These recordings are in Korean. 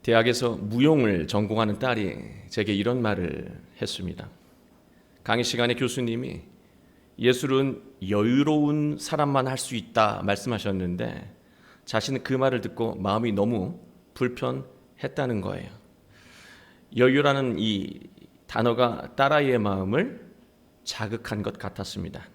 대학에서 무용을 전공하는 딸이 제게 이런 말을 했습니다. 강의 시간에 교수님이 예술은 여유로운 사람만 할 수 있다 말씀하셨는데 자신은 그 말을 듣고 마음이 너무 불편했다는 거예요. 여유라는 이 단어가 딸아이의 마음을 자극한 것 같았습니다.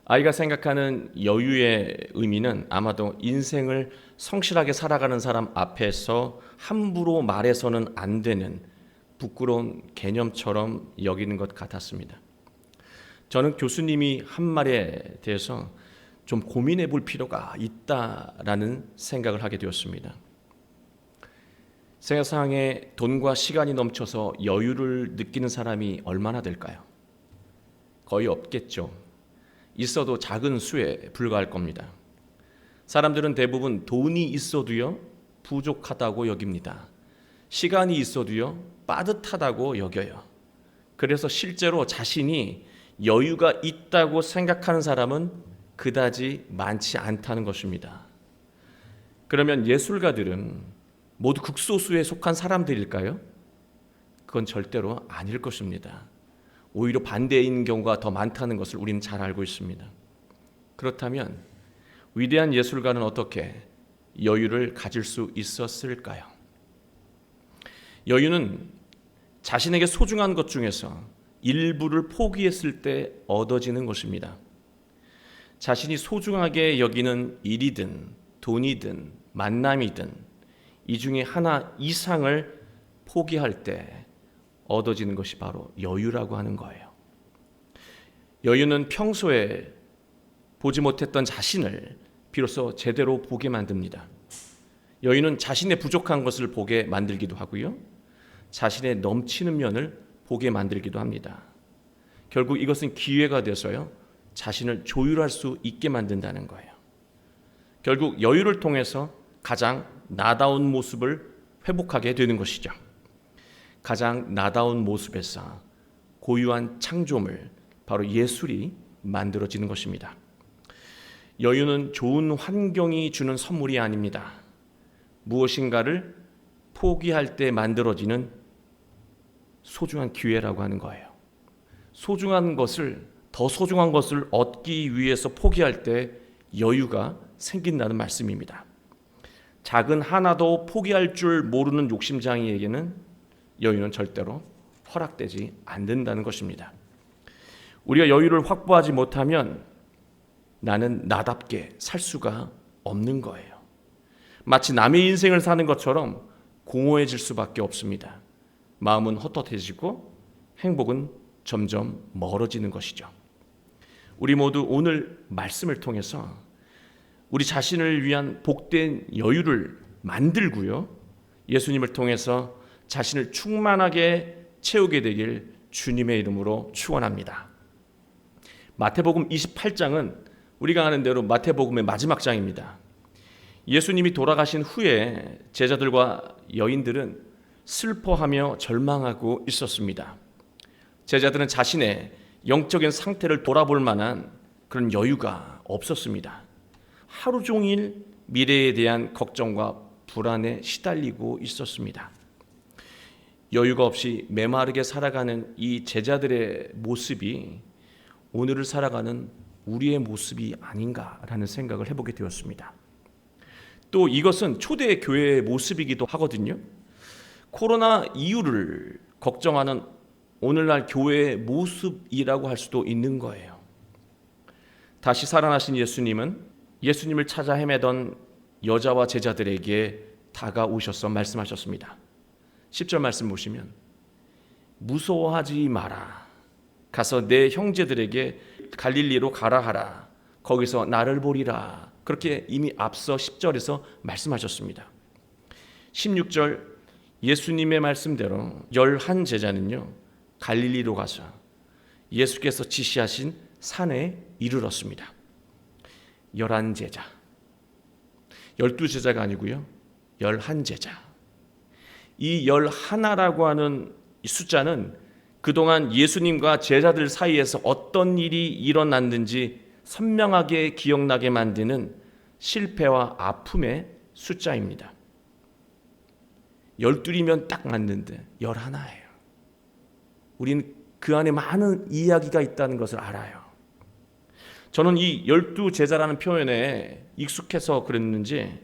아이가 생각하는 여유의 의미는 아마도 인생을 성실하게 살아가는 사람 앞에서 함부로 말해서는 안 되는 부끄러운 개념처럼 여기는 것 같았습니다. 저는 교수님이 한 말에 대해서 좀 고민해 볼 필요가 있다라는 생각을 하게 되었습니다. 세상에 돈과 시간이 넘쳐서 여유를 느끼는 사람이 얼마나 될까요? 거의 없겠죠. 있어도 작은 수에 불과할 겁니다. 사람들은 대부분 돈이 있어도요 부족하다고 여깁니다. 시간이 있어도요 빠듯하다고 여겨요. 그래서 실제로 자신이 여유가 있다고 생각하는 사람은 그다지 많지 않다는 것입니다. 그러면 예술가들은 모두 극소수에 속한 사람들일까요? 그건 절대로 아닐 것입니다. 오히려 반대인 경우가 더 많다는 것을 우리는 잘 알고 있습니다. 그렇다면 위대한 예술가는 어떻게 여유를 가질 수 있었을까요? 여유는 자신에게 소중한 것 중에서 일부를 포기했을 때 얻어지는 것입니다. 자신이 소중하게 여기는 일이든 돈이든 만남이든 이 중에 하나 이상을 포기할 때 얻어지는 것이 바로 여유라고 하는 거예요. 여유는 평소에 보지 못했던 자신을 비로소 제대로 보게 만듭니다. 여유는 자신의 부족한 것을 보게 만들기도 하고요. 자신의 넘치는 면을 보게 만들기도 합니다. 결국 이것은 기회가 돼서요. 자신을 조율할 수 있게 만든다는 거예요. 결국 여유를 통해서 가장 나다운 모습을 회복하게 되는 것이죠. 가장 나다운 모습에서 고유한 창조물, 바로 예술이 만들어지는 것입니다. 여유는 좋은 환경이 주는 선물이 아닙니다. 무엇인가를 포기할 때 만들어지는 소중한 기회라고 하는 거예요. 소중한 것을, 더 소중한 것을 얻기 위해서 포기할 때 여유가 생긴다는 말씀입니다. 작은 하나도 포기할 줄 모르는 욕심장이에게는 여유는 절대로 허락되지 않는다는 것입니다. 우리가 여유를 확보하지 못하면 나는 나답게 살 수가 없는 거예요. 마치 남의 인생을 사는 것처럼 공허해질 수밖에 없습니다. 마음은 헛헛해지고 행복은 점점 멀어지는 것이죠. 우리 모두 오늘 말씀을 통해서 우리 자신을 위한 복된 여유를 만들고요. 예수님을 통해서 자신을 충만하게 채우게 되길 주님의 이름으로 축원합니다. 마태복음 28장은 우리가 아는 대로 마태복음의 마지막 장입니다. 예수님이 돌아가신 후에 제자들과 여인들은 슬퍼하며 절망하고 있었습니다. 제자들은 자신의 영적인 상태를 돌아볼 만한 그런 여유가 없었습니다. 하루 종일 미래에 대한 걱정과 불안에 시달리고 있었습니다. 여유가 없이 메마르게 살아가는 이 제자들의 모습이 오늘을 살아가는 우리의 모습이 아닌가라는 생각을 해보게 되었습니다. 또 이것은 초대 교회의 모습이기도 하거든요. 코로나 이후를 걱정하는 오늘날 교회의 모습이라고 할 수도 있는 거예요. 다시 살아나신 예수님은 예수님을 찾아 헤매던 여자와 제자들에게 다가오셔서 말씀하셨습니다. 10절 말씀 보시면 무서워하지 마라. 가서 내 형제들에게 갈릴리로 가라 하라. 거기서 나를 보리라. 그렇게 이미 앞서 10절에서 말씀하셨습니다. 16절 예수님의 말씀대로 11 제자는요 갈릴리로 가서 예수께서 지시하신 산에 이르렀습니다. 11 제자, 12 제자가 아니고요 11 제자. 이 11라고 하는 숫자는 그동안 예수님과 제자들 사이에서 어떤 일이 일어났는지 선명하게 기억나게 만드는 실패와 아픔의 숫자입니다. 12이면 딱 맞는데 11예요. 우리는 그 안에 많은 이야기가 있다는 것을 알아요. 저는 이 12제자라는 표현에 익숙해서 그랬는지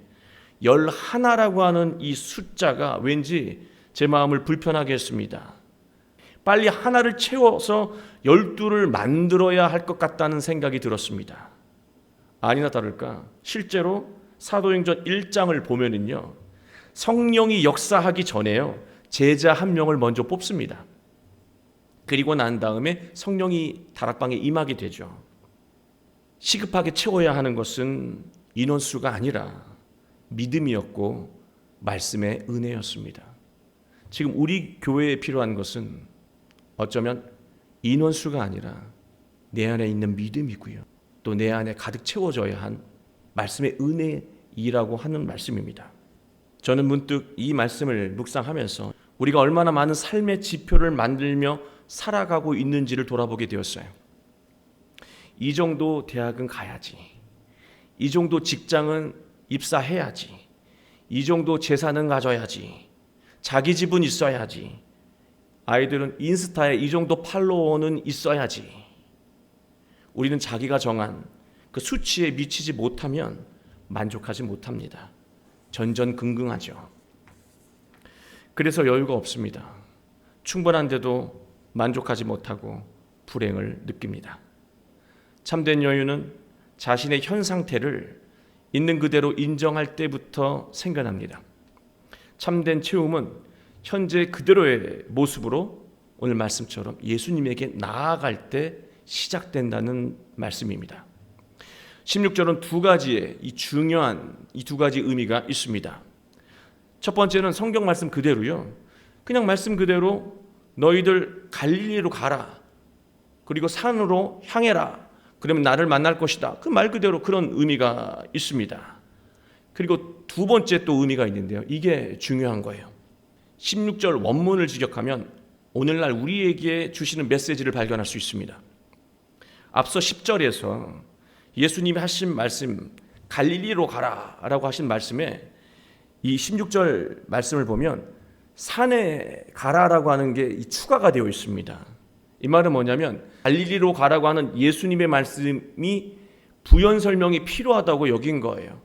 11라고 하는 이 숫자가 왠지 제 마음을 불편하게 했습니다. 빨리 하나를 채워서 12를 만들어야 할 것 같다는 생각이 들었습니다. 아니나 다를까 실제로 사도행전 1장을 보면은요, 성령이 역사하기 전에요, 제자 한 명을 먼저 뽑습니다. 그리고 난 다음에 성령이 다락방에 임하게 되죠. 시급하게 채워야 하는 것은 인원수가 아니라 믿음이었고 말씀의 은혜였습니다. 지금 우리 교회에 필요한 것은 어쩌면 인원수가 아니라 내 안에 있는 믿음이고요, 또 내 안에 가득 채워져야 한 말씀의 은혜이라고 하는 말씀입니다. 저는 문득 이 말씀을 묵상하면서 우리가 얼마나 많은 삶의 지표를 만들며 살아가고 있는지를 돌아보게 되었어요. 이 정도 대학은 가야지, 이 정도 직장은 입사해야지, 이 정도 재산은 가져야지, 자기 집은 있어야지, 아이들은 인스타에 이 정도 팔로워는 있어야지. 우리는 자기가 정한 그 수치에 미치지 못하면 만족하지 못합니다. 전전긍긍하죠. 그래서 여유가 없습니다. 충분한데도 만족하지 못하고 불행을 느낍니다. 참된 여유는 자신의 현 상태를 있는 그대로 인정할 때부터 생겨납니다. 참된 채움은 현재 그대로의 모습으로 오늘 말씀처럼 예수님에게 나아갈 때 시작된다는 말씀입니다. 16절은 두 가지의 이 중요한 이 두 가지 의미가 있습니다. 첫 번째는 성경 말씀 그대로요, 그냥 말씀 그대로 너희들 갈릴리로 가라, 그리고 산으로 향해라, 그러면 나를 만날 것이다, 그 말 그대로 그런 의미가 있습니다. 그리고 두 번째 또 의미가 있는데요, 이게 중요한 거예요. 16절 원문을 직역하면 오늘날 우리에게 주시는 메시지를 발견할 수 있습니다. 앞서 10절에서 예수님이 하신 말씀, 갈릴리로 가라라고 하신 말씀에 이 16절 말씀을 보면 산에 가라라고 하는 게 추가가 되어 있습니다. 이 말은 뭐냐면 갈릴리로 가라고 하는 예수님의 말씀이 부연 설명이 필요하다고 여긴 거예요.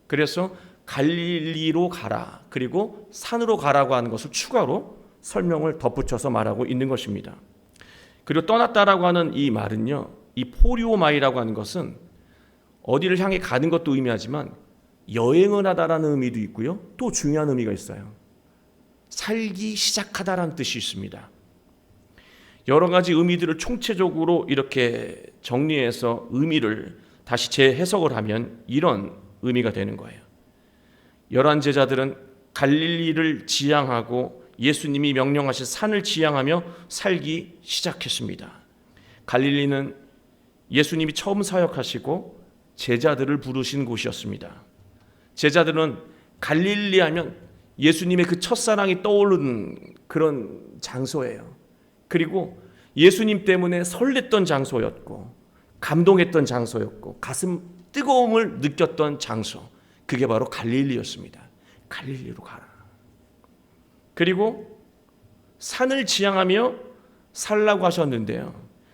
그래서 갈릴리로 가라, 그리고 산으로 가라고 하는 것을 추가로 설명을 덧붙여서 말하고 있는 것입니다. 그리고 떠났다라고 하는 이 말은요, 이 포리오마이라고 하는 것은 어디를 향해 가는 것도 의미하지만 여행을 하다라는 의미도 있고요, 또 중요한 의미가 있어요. 살기 시작하다라는 뜻이 있습니다. 여러 가지 의미들을 총체적으로 이렇게 정리해서 의미를 다시 재해석을 하면 이런 의미가 되는 거예요. 11 제자들은 갈릴리를 지향하고 예수님이 명령하신 산을 지향하며 살기 시작했습니다. 갈릴리는 예수님이 처음 사역하시고 제자들을 부르신 곳이었습니다. 제자들은 갈릴리 하면 예수님의 그 첫사랑이 떠오르는 그런 장소예요. 그리고 예수님 때문에 설렜던 장소였고 감동했던 장소였고 가슴 뜨거움을 느꼈던 장소, 그게 바로 갈릴리였습니다. 갈릴리로 가라. 그리고 산을 지향하며 살라고 하셨는데요,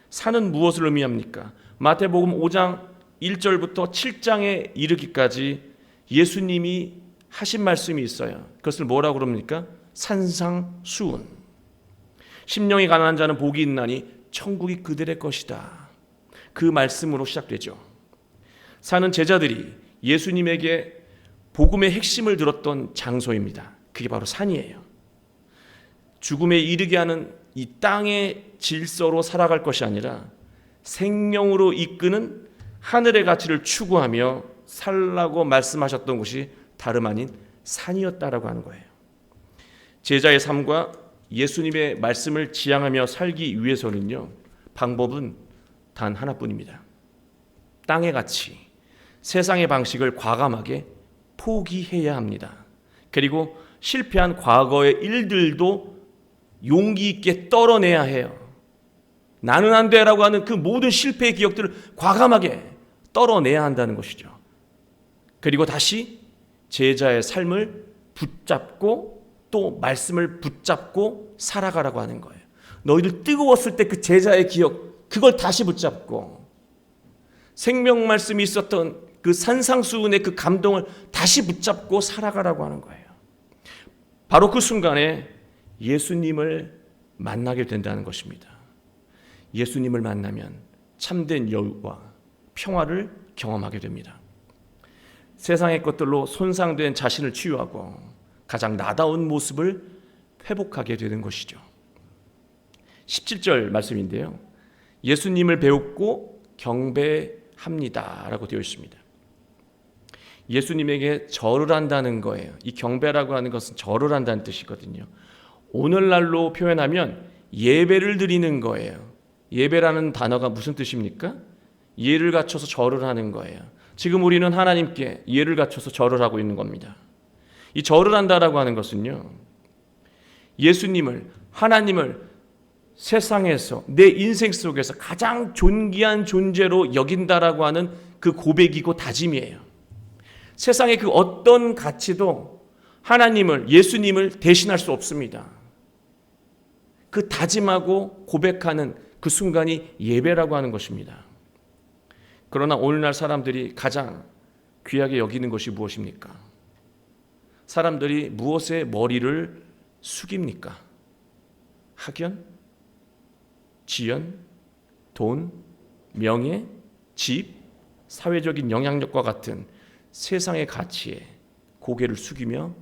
산은 무엇을 의미합니까? 마태복음 5장 1절부터 7장에 이르기까지 예수님이 하신 말씀이 있어요. 그것을 뭐라고 그럽니까? 산상수훈. 심령이 가난한 자는 복이 있나니 천국이 그들의 것이다. 그 말씀으로 시작되죠. 산은 제자들이 예수님에게 복음의 핵심을 들었던 장소입니다. 그게 바로 산이에요. 죽음에 이르게 하는 이 땅의 질서로 살아갈 것이 아니라 생명으로 이끄는 하늘의 가치를 추구하며 살라고 말씀하셨던 곳이 다름 아닌 산이었다라고 하는 거예요. 제자의 삶과 예수님의 말씀을 지향하며 살기 위해서는요, 방법은 단 하나뿐입니다. 땅의 가치, 세상의 방식을 과감하게 포기해야 합니다. 그리고 실패한 과거의 일들도 용기 있게 떨어내야 해요. 나는 안 돼라고 하는 그 모든 실패의 기억들을 과감하게 떨어내야 한다는 것이죠. 그리고 다시 제자의 삶을 붙잡고 또 말씀을 붙잡고 살아가라고 하는 거예요. 너희들 뜨거웠을 때 그 제자의 기억, 그걸 다시 붙잡고 생명 말씀이 있었던 그 산상수훈의 그 감동을 다시 붙잡고 살아가라고 하는 거예요. 바로 그 순간에 예수님을 만나게 된다는 것입니다. 예수님을 만나면 참된 여유와 평화를 경험하게 됩니다. 세상의 것들로 손상된 자신을 치유하고 가장 나다운 모습을 회복하게 되는 것이죠. 17절 말씀인데요. 예수님을 배웠고 경배합니다 라고 되어 있습니다. 예수님에게 절을 한다는 거예요. 이 경배라고 하는 것은 절을 한다는 뜻이거든요. 오늘날로 표현하면 예배를 드리는 거예요. 예배라는 단어가 무슨 뜻입니까? 예를 갖춰서 절을 하는 거예요. 지금 우리는 하나님께 예를 갖춰서 절을 하고 있는 겁니다. 이 절을 한다라고 하는 것은요, 예수님을, 하나님을 세상에서 내 인생 속에서 가장 존귀한 존재로 여긴다라고 하는 그 고백이고 다짐이에요. 세상의 그 어떤 가치도 하나님을, 예수님을 대신할 수 없습니다. 그 다짐하고 고백하는 그 순간이 예배라고 하는 것입니다. 그러나 오늘날 사람들이 가장 귀하게 여기는 것이 무엇입니까? 사람들이 무엇에 머리를 숙입니까? 학연, 지연, 돈, 명예, 집, 사회적인 영향력과 같은 세상의 가치에 고개를 숙이며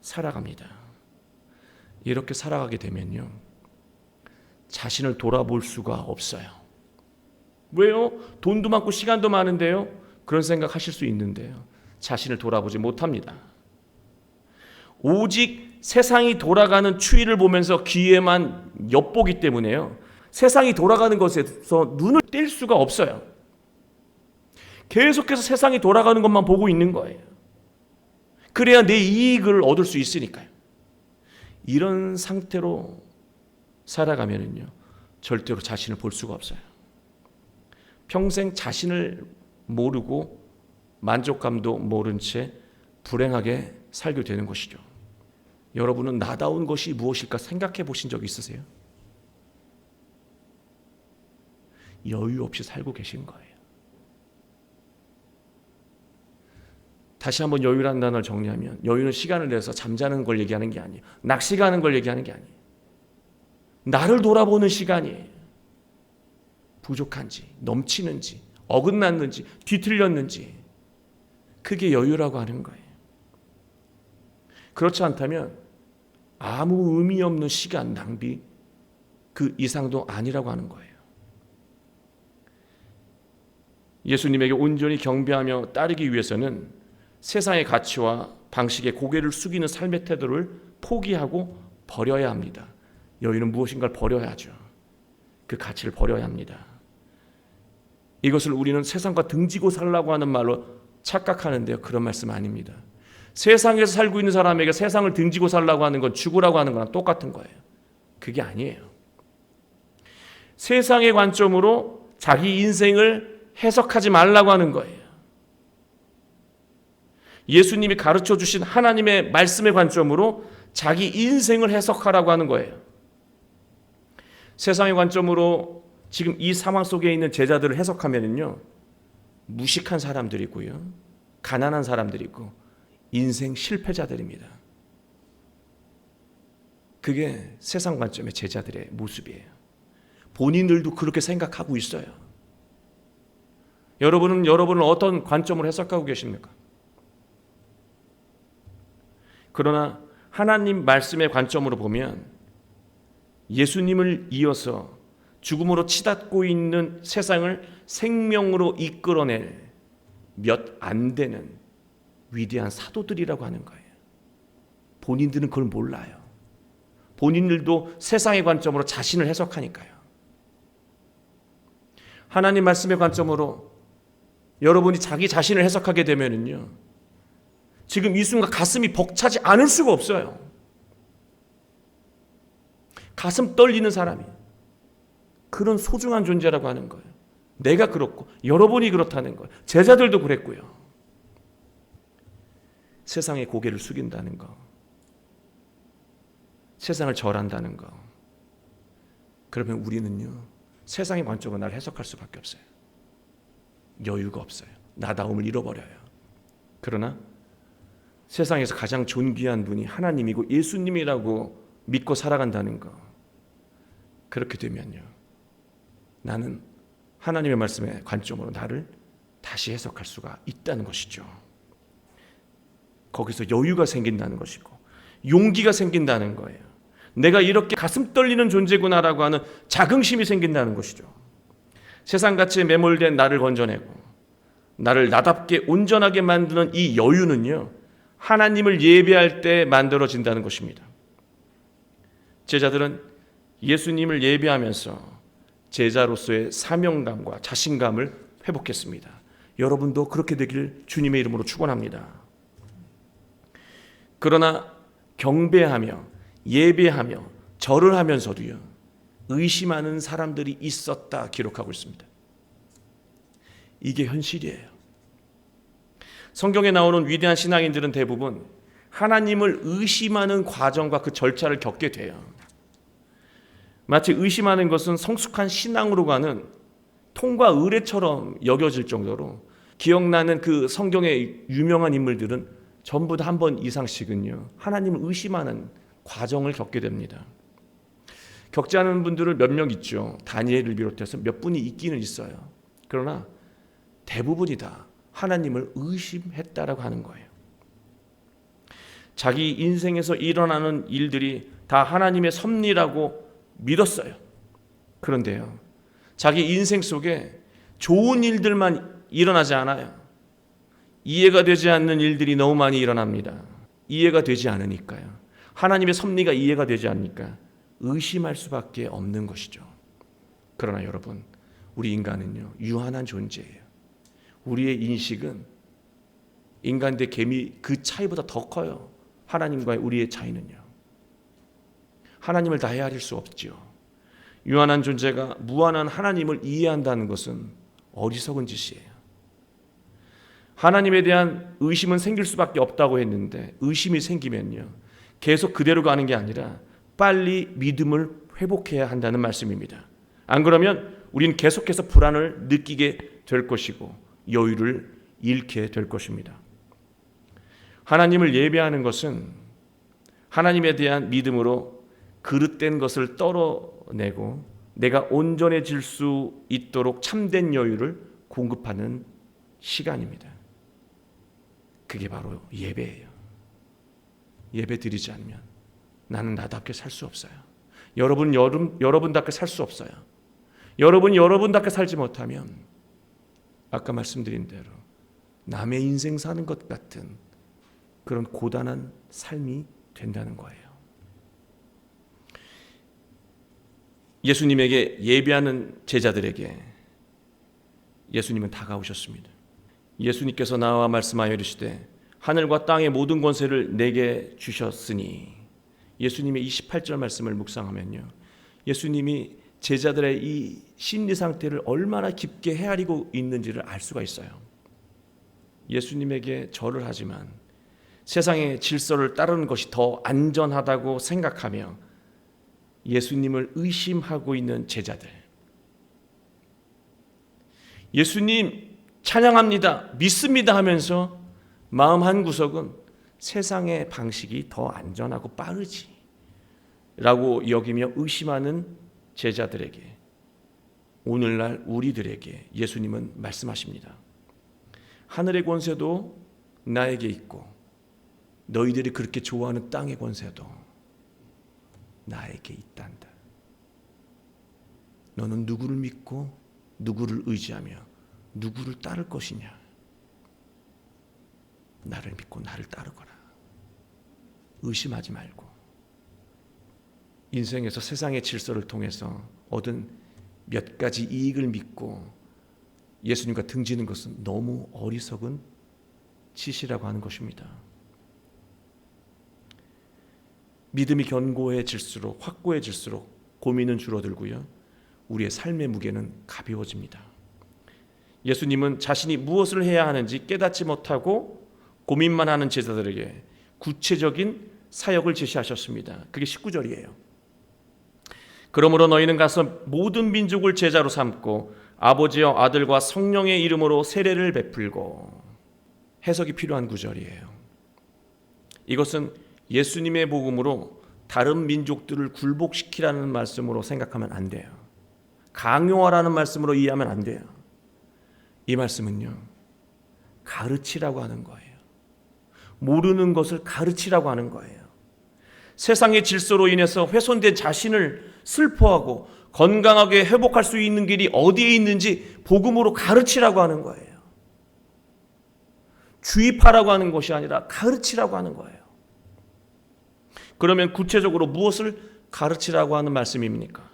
살아갑니다. 이렇게 살아가게 되면요, 자신을 돌아볼 수가 없어요. 왜요? 돈도 많고 시간도 많은데요? 그런 생각 하실 수 있는데요, 자신을 돌아보지 못합니다. 오직 세상이 돌아가는 추이를 보면서 귀에만 엿보기 때문에요, 세상이 돌아가는 것에서 눈을 뗄 수가 없어요. 계속해서 세상이 돌아가는 것만 보고 있는 거예요. 그래야 내 이익을 얻을 수 있으니까요. 이런 상태로 살아가면은요, 절대로 자신을 볼 수가 없어요. 평생 자신을 모르고 만족감도 모른 채 불행하게 살게 되는 것이죠. 여러분은 나다운 것이 무엇일까 생각해 보신 적 있으세요? 여유 없이 살고 계신 거예요. 다시 한번 여유라는 단어를 정리하면, 여유는 시간을 내서 잠자는 걸 얘기하는 게 아니에요. 낚시 가는 걸 얘기하는 게 아니에요. 나를 돌아보는 시간이에요. 부족한지, 넘치는지, 어긋났는지, 뒤틀렸는지, 그게 여유라고 하는 거예요. 그렇지 않다면 아무 의미 없는 시간 낭비, 그 이상도 아니라고 하는 거예요. 예수님에게 온전히 경배하며 따르기 위해서는 세상의 가치와 방식에 고개를 숙이는 삶의 태도를 포기하고 버려야 합니다. 여유는 무엇인가를 버려야죠. 그 가치를 버려야 합니다. 이것을 우리는 세상과 등지고 살라고 하는 말로 착각하는데요, 그런 말씀 아닙니다. 세상에서 살고 있는 사람에게 세상을 등지고 살라고 하는 건 죽으라고 하는 거랑 똑같은 거예요. 그게 아니에요. 세상의 관점으로 자기 인생을 해석하지 말라고 하는 거예요. 예수님이 가르쳐 주신 하나님의 말씀의 관점으로 자기 인생을 해석하라고 하는 거예요. 세상의 관점으로 지금 이 상황 속에 있는 제자들을 해석하면요, 무식한 사람들이고요, 가난한 사람들이고 인생 실패자들입니다. 그게 세상 관점의 제자들의 모습이에요. 본인들도 그렇게 생각하고 있어요. 여러분은 어떤 관점으로 해석하고 계십니까? 그러나 하나님 말씀의 관점으로 보면 예수님을 이어서 죽음으로 치닫고 있는 세상을 생명으로 이끌어낼 몇 안 되는 위대한 사도들이라고 하는 거예요. 본인들은 그걸 몰라요. 본인들도 세상의 관점으로 자신을 해석하니까요. 하나님 말씀의 관점으로 여러분이 자기 자신을 해석하게 되면은요, 지금 이 순간 가슴이 벅차지 않을 수가 없어요. 가슴 떨리는 사람이 그런 소중한 존재라고 하는 거예요. 내가 그렇고 여러분이 그렇다는 거예요. 제자들도 그랬고요. 세상에 고개를 숙인다는 거, 세상을 절한다는 거. 그러면 우리는요, 세상의 관점으로 나를 해석할 수밖에 없어요. 여유가 없어요. 나다움을 잃어버려요. 그러나 세상에서 가장 존귀한 분이 하나님이고 예수님이라고 믿고 살아간다는 거. 그렇게 되면요, 나는 하나님의 말씀의 관점으로 나를 다시 해석할 수가 있다는 것이죠. 거기서 여유가 생긴다는 것이고 용기가 생긴다는 거예요. 내가 이렇게 가슴 떨리는 존재구나라고 하는 자긍심이 생긴다는 것이죠. 세상같이 매몰된 나를 건져내고 나를 나답게 온전하게 만드는 이 여유는요, 하나님을 예배할 때 만들어진다는 것입니다. 제자들은 예수님을 예배하면서 제자로서의 사명감과 자신감을 회복했습니다. 여러분도 그렇게 되길 주님의 이름으로 축원합니다. 그러나 경배하며 예배하며 절을 하면서도요, 의심하는 사람들이 있었다 기록하고 있습니다. 이게 현실이에요. 성경에 나오는 위대한 신앙인들은 대부분 하나님을 의심하는 과정과 그 절차를 겪게 돼요. 마치 의심하는 것은 성숙한 신앙으로 가는 통과 의례처럼 여겨질 정도로, 기억나는 그 성경의 유명한 인물들은 전부 다 한 번 이상씩은요, 하나님을 의심하는 과정을 겪게 됩니다. 겪지 않은 분들은 몇 명 있죠. 다니엘을 비롯해서 몇 분이 있기는 있어요. 그러나 대부분이 다 하나님을 의심했다라고 하는 거예요. 자기 인생에서 일어나는 일들이 다 하나님의 섭리라고 믿었어요. 그런데요, 자기 인생 속에 좋은 일들만 일어나지 않아요. 이해가 되지 않는 일들이 너무 많이 일어납니다. 이해가 되지 않으니까요. 하나님의 섭리가 이해가 되지 않으니까 의심할 수밖에 없는 것이죠. 그러나 여러분, 우리 인간은요, 유한한 존재예요. 우리의 인식은 인간 대 개미 그 차이보다 더 커요. 하나님과의 우리의 차이는요. 하나님을 다 헤아릴 수 없지요. 유한한 존재가 무한한 하나님을 이해한다는 것은 어리석은 짓이에요. 하나님에 대한 의심은 생길 수밖에 없다고 했는데, 의심이 생기면요, 계속 그대로 가는 게 아니라 빨리 믿음을 회복해야 한다는 말씀입니다. 안 그러면 우리는 계속해서 불안을 느끼게 될 것이고 여유를 잃게 될 것입니다. 하나님을 예배하는 것은 하나님에 대한 믿음으로 그릇된 것을 떨어내고 내가 온전해질 수 있도록 참된 여유를 공급하는 시간입니다. 그게 바로 예배예요. 예배 드리지 않으면 나는 나답게 살 수 없어요. 여러분답게 살 수 없어요. 여러분답게 살지 못하면 아까 말씀드린 대로 남의 인생 사는 것 같은 그런 고단한 삶이 된다는 거예요. 예수님에게 예배하는 제자들에게 예수님은 다가오셨습니다. 예수님께서 나와 말씀하여 이르시되 하늘과 땅의 모든 권세를 내게 주셨으니, 예수님의 28절 말씀을 묵상하면요, 예수님이 제자들의 이 심리 상태를 얼마나 깊게 헤아리고 있는지를 알 수가 있어요. 예수님에게 절을 하지만 세상의 질서를 따르는 것이 더 안전하다고 생각하며 예수님을 의심하고 있는 제자들, 예수님 찬양합니다, 믿습니다 하면서 마음 한구석은 세상의 방식이 더 안전하고 빠르지 라고 여기며 의심하는 제자들에게, 오늘날 우리들에게 예수님은 말씀하십니다. 하늘의 권세도 나에게 있고 너희들이 그렇게 좋아하는 땅의 권세도 나에게 있단다. 너는 누구를 믿고 누구를 의지하며 누구를 따를 것이냐? 나를 믿고 나를 따르거라. 의심하지 말고. 인생에서 세상의 질서를 통해서 얻은 몇 가지 이익을 믿고 예수님과 등지는 것은 너무 어리석은 짓이라고 하는 것입니다. 믿음이 견고해질수록, 확고해질수록 고민은 줄어들고요, 우리의 삶의 무게는 가벼워집니다. 예수님은 자신이 무엇을 해야 하는지 깨닫지 못하고 고민만 하는 제자들에게 구체적인 사역을 제시하셨습니다. 그게 19절이에요. 그러므로 너희는 가서 모든 민족을 제자로 삼고 아버지와 아들과 성령의 이름으로 세례를 베풀고. 해석이 필요한 구절이에요. 이것은 예수님의 복음으로 다른 민족들을 굴복시키라는 말씀으로 생각하면 안 돼요. 강요하라는 말씀으로 이해하면 안 돼요. 이 말씀은요, 가르치라고 하는 거예요. 모르는 것을 가르치라고 하는 거예요. 세상의 질서로 인해서 훼손된 자신을 슬퍼하고 건강하게 회복할 수 있는 길이 어디에 있는지 복음으로 가르치라고 하는 거예요. 주입하라고 하는 것이 아니라 가르치라고 하는 거예요. 그러면 구체적으로 무엇을 가르치라고 하는 말씀입니까?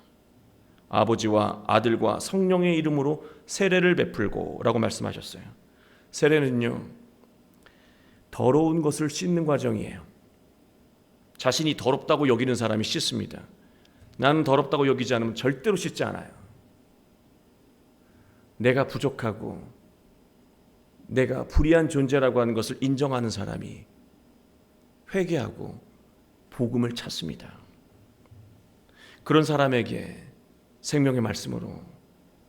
아버지와 아들과 성령의 이름으로 세례를 베풀고 라고 말씀하셨어요. 세례는요, 더러운 것을 씻는 과정이에요. 자신이 더럽다고 여기는 사람이 씻습니다. 나는 더럽다고 여기지 않으면 절대로 씻지 않아요. 내가 부족하고 내가 불의한 존재라고 하는 것을 인정하는 사람이 회개하고 복음을 찾습니다. 그런 사람에게 생명의 말씀으로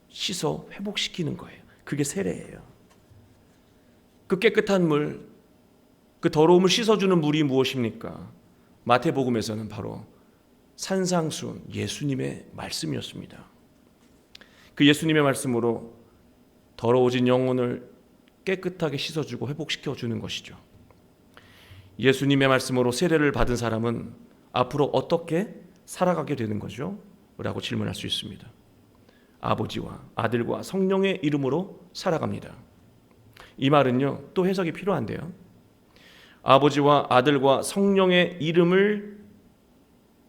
씻어 회복시키는 거예요. 그게 세례예요. 그 깨끗한 물, 그 더러움을 씻어주는 물이 무엇입니까? 마태복음에서는 바로 산상수훈 예수님의 말씀이었습니다. 그 예수님의 말씀으로 더러워진 영혼을 깨끗하게 씻어주고 회복시켜주는 것이죠. 예수님의 말씀으로 세례를 받은 사람은 앞으로 어떻게 살아가게 되는 거죠? 라고 질문할 수 있습니다. 아버지와 아들과 성령의 이름으로 살아갑니다. 이 말은요, 또 해석이 필요한데요. 아버지와 아들과 성령의 이름을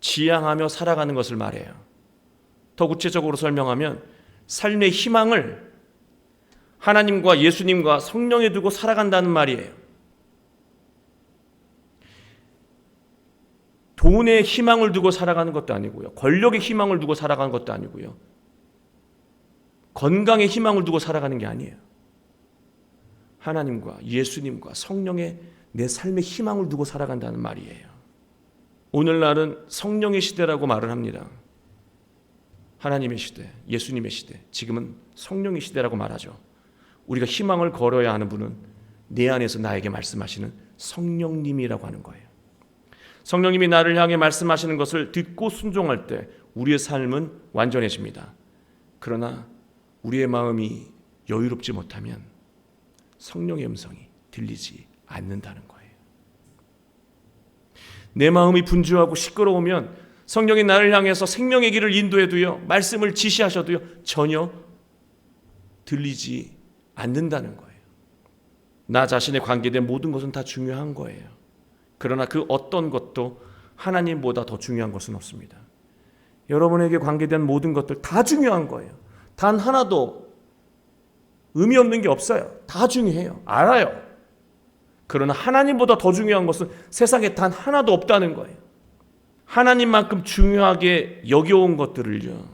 지향하며 살아가는 것을 말해요. 더 구체적으로 설명하면 삶의 희망을 하나님과 예수님과 성령에 두고 살아간다는 말이에요. 돈의 희망을 두고 살아가는 것도 아니고요. 권력의 희망을 두고 살아가는 것도 아니고요. 건강의 희망을 두고 살아가는 게 아니에요. 하나님과 예수님과 성령의 내 삶의 희망을 두고 살아간다는 말이에요. 오늘날은 성령의 시대라고 말을 합니다. 하나님의 시대, 예수님의 시대, 지금은 성령의 시대라고 말하죠. 우리가 희망을 걸어야 하는 분은 내 안에서 나에게 말씀하시는 성령님이라고 하는 거예요. 성령님이 나를 향해 말씀하시는 것을 듣고 순종할 때 우리의 삶은 완전해집니다. 그러나 우리의 마음이 여유롭지 못하면 성령의 음성이 들리지 않는다는 거예요. 내 마음이 분주하고 시끄러우면 성령이 나를 향해서 생명의 길을 인도해도요, 말씀을 지시하셔도요, 전혀 들리지 않는다는 거예요. 나 자신에 관계된 모든 것은 다 중요한 거예요. 그러나 그 어떤 것도 하나님보다 더 중요한 것은 없습니다. 여러분에게 관계된 모든 것들 다 중요한 거예요. 단 하나도 의미 없는 게 없어요. 다 중요해요. 알아요. 그러나 하나님보다 더 중요한 것은 세상에 단 하나도 없다는 거예요. 하나님만큼 중요하게 여겨온 것들을요,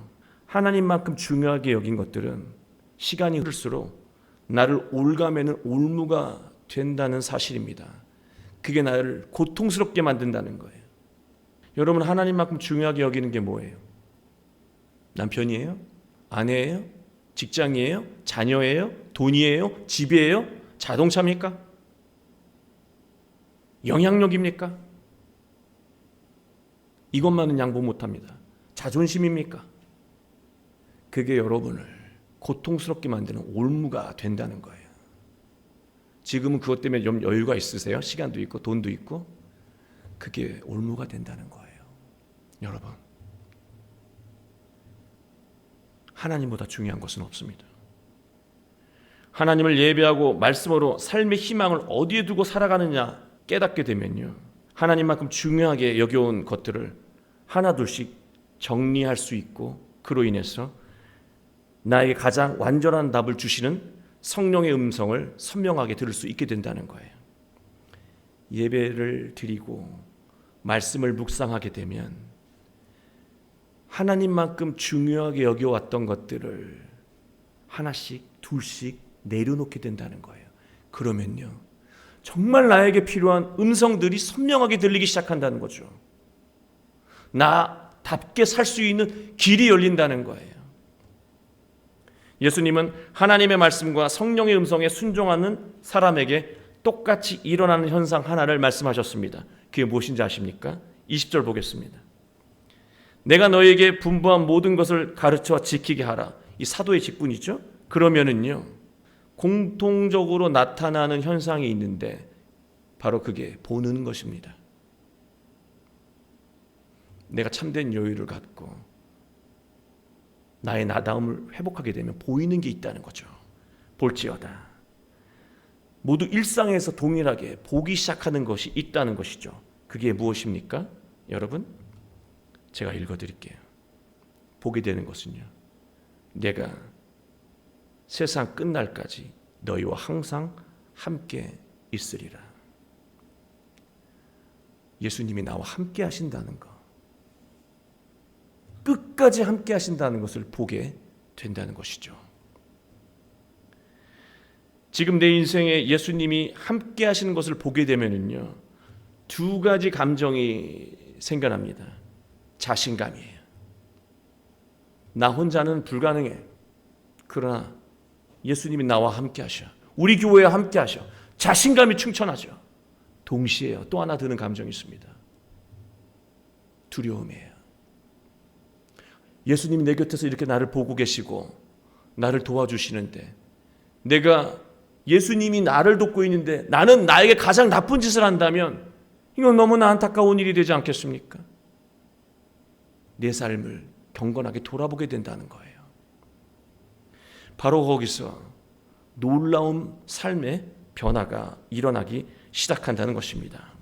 하나님만큼 중요하게 여긴 것들은 시간이 흐를수록 나를 올가매는 올무가 된다는 사실입니다. 그게 나를 고통스럽게 만든다는 거예요. 여러분, 하나님만큼 중요하게 여기는 게 뭐예요? 남편이에요? 아내예요? 직장이에요? 자녀예요? 돈이에요? 집이에요? 자동차입니까? 영향력입니까? 이것만은 양보 못합니다. 자존심입니까? 그게 여러분을 고통스럽게 만드는 올무가 된다는 거예요. 지금은 그것 때문에 좀 여유가 있으세요? 시간도 있고 돈도 있고. 그게 올무가 된다는 거예요. 여러분, 하나님보다 중요한 것은 없습니다. 하나님을 예배하고 말씀으로 삶의 희망을 어디에 두고 살아가느냐 깨닫게 되면요, 하나님만큼 중요하게 여겨온 것들을 하나둘씩 정리할 수 있고, 그로 인해서 나에게 가장 완전한 답을 주시는 성령의 음성을 선명하게 들을 수 있게 된다는 거예요. 예배를 드리고 말씀을 묵상하게 되면 하나님만큼 중요하게 여겨왔던 것들을 하나씩 둘씩 내려놓게 된다는 거예요. 그러면요, 정말 나에게 필요한 음성들이 선명하게 들리기 시작한다는 거죠. 나답게 살 수 있는 길이 열린다는 거예요. 예수님은 하나님의 말씀과 성령의 음성에 순종하는 사람에게 똑같이 일어나는 현상 하나를 말씀하셨습니다. 그게 무엇인지 아십니까? 20절 보겠습니다. 내가 너에게 분부한 모든 것을 가르쳐 지키게 하라. 이 사도의 직분이죠. 그러면은요, 공통적으로 나타나는 현상이 있는데 바로 그게 보는 것입니다. 내가 참된 여유를 갖고 나의 나다움을 회복하게 되면 보이는 게 있다는 거죠. 볼지어다. 모두 일상에서 동일하게 보기 시작하는 것이 있다는 것이죠. 그게 무엇입니까? 여러분, 제가 읽어드릴게요. 보게 되는 것은요, 내가 세상 끝날까지 너희와 항상 함께 있으리라. 예수님이 나와 함께 하신다는 것, 끝까지 함께 하신다는 것을 보게 된다는 것이죠. 지금 내 인생에 예수님이 함께 하시는 것을 보게 되면은요, 두 가지 감정이 생겨납니다. 자신감이에요. 나 혼자는 불가능해. 그러나 예수님이 나와 함께 하셔. 우리 교회와 함께 하셔. 자신감이 충천하죠. 동시에 또 하나 드는 감정이 있습니다. 두려움이에요. 예수님이 내 곁에서 이렇게 나를 보고 계시고 나를 도와주시는데, 내가 예수님이 나를 돕고 있는데 나는 나에게 가장 나쁜 짓을 한다면 이건 너무나 안타까운 일이 되지 않겠습니까? 내 삶을 경건하게 돌아보게 된다는 거예요. 바로 거기서 놀라운 삶의 변화가 일어나기 시작한다는 것입니다.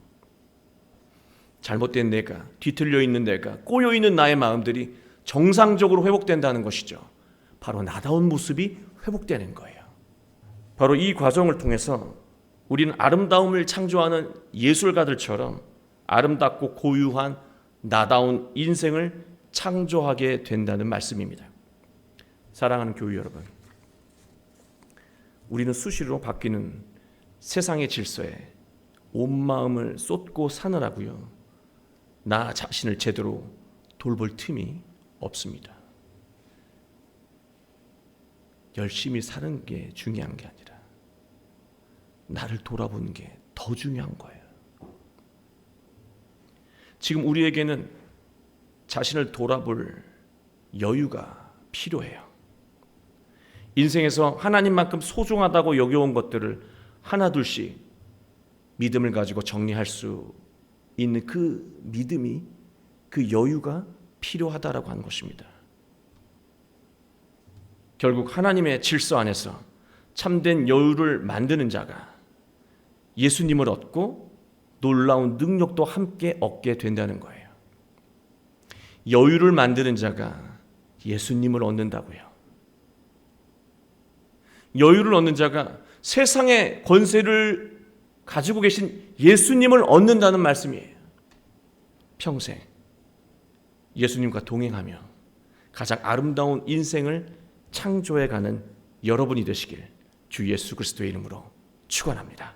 잘못된 내가, 뒤틀려 있는 내가, 꼬여 있는 나의 마음들이 정상적으로 회복된다는 것이죠. 바로 나다운 모습이 회복되는 거예요. 바로 이 과정을 통해서 우리는 아름다움을 창조하는 예술가들처럼 아름답고 고유한 나다운 인생을 창조하게 된다는 말씀입니다. 사랑하는 교회 여러분, 우리는 수시로 바뀌는 세상의 질서에 온 마음을 쏟고 사느라고요, 나 자신을 제대로 돌볼 틈이 없습니다. 열심히 사는 게 중요한 게 아니라 나를 돌아보는 게 더 중요한 거예요. 지금 우리에게는 자신을 돌아볼 여유가 필요해요. 인생에서 하나님만큼 소중하다고 여겨온 것들을 하나둘씩 믿음을 가지고 정리할 수 있는 그 믿음이, 그 여유가 필요하다라고 하는 것입니다. 결국 하나님의 질서 안에서 참된 여유를 만드는 자가 예수님을 얻고 놀라운 능력도 함께 얻게 된다는 거예요. 여유를 만드는 자가 예수님을 얻는다고요. 여유를 얻는 자가 세상의 권세를 가지고 계신 예수님을 얻는다는 말씀이에요. 평생 예수님과 동행하며 가장 아름다운 인생을 창조해가는 여러분이 되시길 주 예수 그리스도의 이름으로 축원합니다.